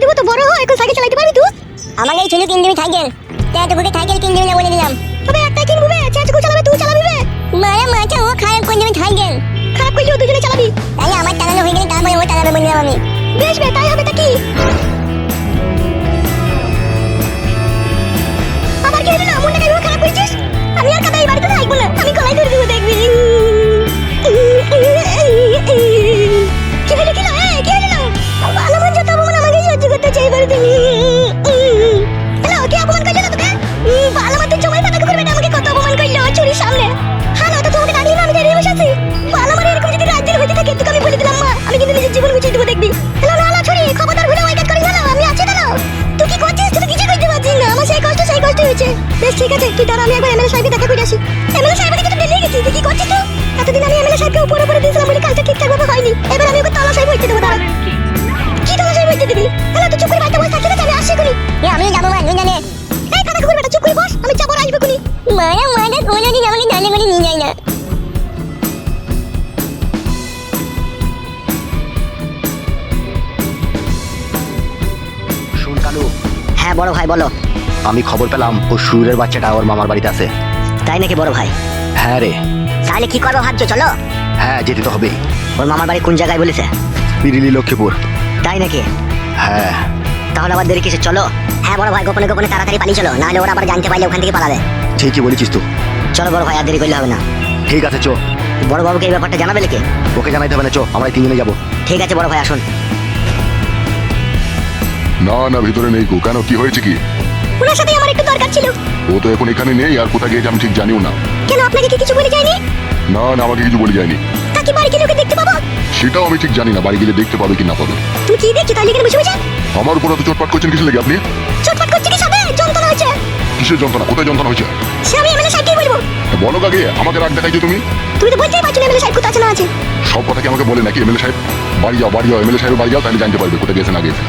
দেবো তো বড় হয়, এখন সাইকেল চালাতে পারবি তুই? আমাকে এই ছোট কিনে দিবি সাইকেল। তা তোকে সাইকেল কিনে দিবি না বলে দিলাম। তবে একটাই কিনবো বে, চেঁচকু চালাবে তুই চালাবি বে? মারা মাথা ও খারাপ করে দেবে সাইকেল। খারাপ করলেও দুজনে চালাবি। তাহলে আমার চালানো হয়ে গেলে তারপরে ও চালাবে বললাম আমি। বেশ বে, তাই হবে তা কি? আবার কি হলো না, মনটা কেন খারাপ করেছিস? আমি আর কাদাই বাড়িতে থাকবো না, আমি গলায় ধরে দেবো দেখবি। কি হলো কি না, কি হলো না? ভালো মন যত অপমান আমাকে সহ্য করতে চাই বাড়িতে। হ্যালো, কি অপমান করলো না তোকে? ভালো মতো জমাই পাতা করবে না, আমাকে কত অপমান করলো চুরির সামনে। হ্যালো, তো তোমাকে ডাকলি না, আমি দাঁড়িয়ে বসে আছি। ভালো মানে এরকম যদি রাজ্যের হইতে থাকে তোকে আমি বলে দিলাম মা, আমি কিন্তু নিজের জীবন গুছিয়ে দেবো দেখবি। হ্যালো না ছুরি, খবরদার ভুলে ওয়াইকাট করিস না, আমি আছি দাঁড়া। তুই কি করছিস? তুই তো কিছু করতে পারছিস না, আমার সেই কষ্ট হয়েছে। বেশ ঠিক আছে, তুই দাঁড়া, আমি একবার এমএলএ সাহেবকে দেখা করে আসি। এমএলএ সাহেবের কাছে তো ডেলিয়ে গেছি, তুই কি করছিস তুই? এতদিন আমি এমএলএ সাহেবকে উপরে দিয়েছিলাম বলে কাজটা ঠিকঠাক ভাবে হয়নি, এবার আমি ওকে তালা সাহেব হইতে দেবো। দাঁড়া, কি তালা সাহেব হইতে দিবি? হ্যালো, তুই চুপ করে বাড়িতে বসে থাকিস, আমি আসছি এখনই। আমি যাবো মা, তুই জানে। এই কাদা কুকুর বেটা, চুপ করে বস, আমি যাবো, আসবে এখনই। মারা মাথা কোনোদিন আমাকে জানে করে নিয়ে যায় না। শুন কালু, হ্যাঁ বড় ভাই বলো। আমি খবর পেলাম ও সুরের বাচ্চাটা ওর মামার বাড়িতে আছে। তাই নাকি বড় ভাই? হ্যাঁ রে। তাহলে কি করবো ভাবছো? চলো। হ্যাঁ, যেতে তো হবেই। ওর মামার বাড়ি কোন জায়গায় বলেছে? পিরিলি লক্ষ্মীপুর। তাই নাকি? হ্যাঁ। তাহলে আবার দেরি কিসে? চলো। হ্যাঁ বড় ভাই, গোপনে গোপনে তাড়াতাড়ি পালিয়ে চলো, নাহলে ওরা আবার জানতে পারলে ওখান থেকে পালাবে। ঠিকই বলেছিস তো। চলো বড় ভাই, আর দেরি করলে হবে না। ঠিক আছে, চো। বড় বাবুকে এই ব্যাপারটা জানাবে নাকি? ওকে জানাইতে হবে না, চো, আমরা তিনজনে যাবো। ঠিক আছে বড় ভাই, আসুন। না না, ভিতরে নেই গো। কেন, কি হয়েছে কি? ওনার সাথে আমার একটু দরকার ছিল। ও তো এখন এখানে নেই, আর কোথায় গিয়েছে আমি ঠিক জানিও না। কেন, আপনাকে কি কিছু বলে যায়নি? না না, আমাকে কিছু বলে যায়নি। তা কি বাড়ি গেলে ওকে দেখতে পাবো? সেটাও আমি ঠিক জানি না, বাড়ি গেলে দেখতে পাবে কি না পাবে। তুমি কি দেখছো তাহলে এখানে বসে বসে? আমার উপর এত চোটপাট করছেন কিসের লেগে আপনি? চটপট করছে কি সাথে? যন্ত্রণা হচ্ছে। কিসের যন্ত্রণা? কোথায় যন্ত্রণা হয়েছে? সে আমি এমএলএ সাহেবকেই বলবো। বলো কাকে, আমাকে রাগ দেখাইছো তুমি। তুমি তো বলতেই পারছো না এমএলএ সাহেব কোথায় আছে না আছে। সব কথা কি আমাকে বলে নাকি? এমএলএ সাহেব বাড়ি যাও, বাড়ি যাও, এমএলএ সাহেবের বাড়ি যাও, তাহলে জানতে পারবে কোথায় গেছে না গেছে।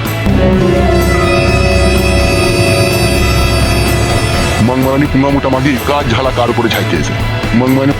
মংমারানি পুঙ্গা মোটা মাগি কাজ ঝালা কার উপরে ছাইতেছে। মংমারানি